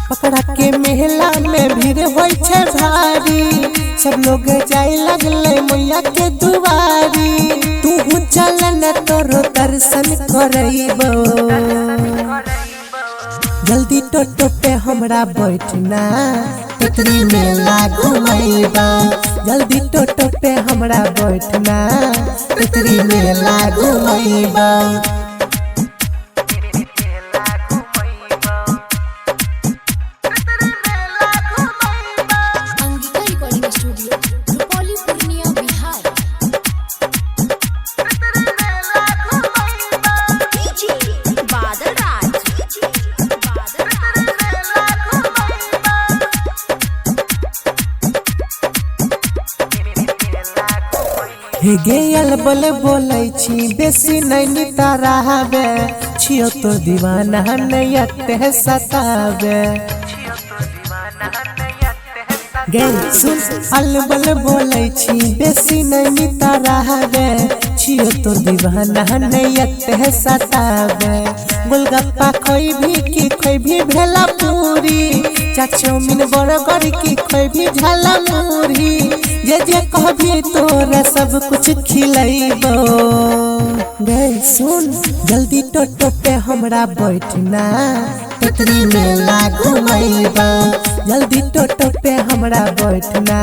पकड़ा के मेला में भीड़ होय छे भारी, सब लोग जाए लगले मैया के दुआरी। तू चल न तोरो दर्शन करइबो, जल्दी टोटो पे हमरा बैठना तेतरी मेला घुमइबो। जल्दी टोटो पे हमरा बैठना तेतरी मेला घुमइबो। हे गेयल बोले बोलै छी बेसी नहीं ताराबे, छियो तो दीवाना नहीं अते सताबे। गे सुन अलबल बोलै छी बेसी नहीं ताराबे, छियो तो दीवाना नहीं अते सताबे। गोलगप्पा खोई भी भेला पूरी, चाउमीन बर्गर की खोई भी झाला मुरी। जे कहबी तोरा सब कुछ खिलइबो। गे सुन जल्दी टोटो पे हमरा बैठना तेतरी मेला घुमइबो। जल्दी टोटो पे हमरा बैठना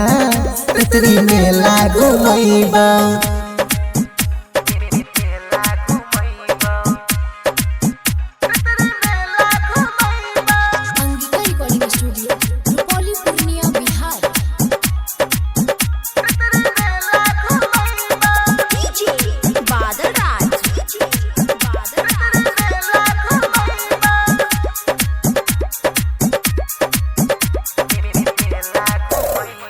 तेतरी मेला घुमइबो।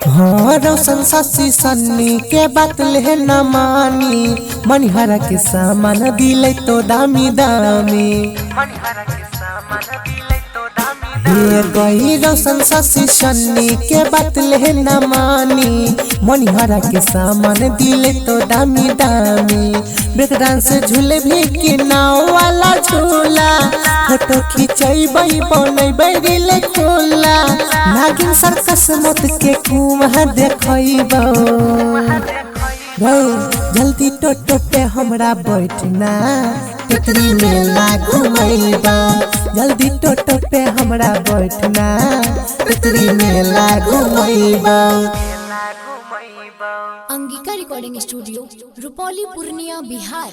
हाँ रोशन शशि सन्नी के बात ले न मानी, मनिहारा के सामान दिले तो दामी दामी। हे गई रोशन शशि सन्नी के बात ले न मानी, मनिहारा के सामान दिले तो दामी दामी। ब्रेक डांस झूले भी कि नाव वाला झूला, फोटो खिंचैबै बनैबै रील खोला। नागिन सर्कस मत के कुआं देखइबो। जल्दी टोटो पे हमरा बैठना तेतरी मेला घुमइबो। जल्दी टोटो पे हमरा बैठना तेतरी मेला घुमइबो। Angika recording studio, Rupauli, Purnia, Bihar.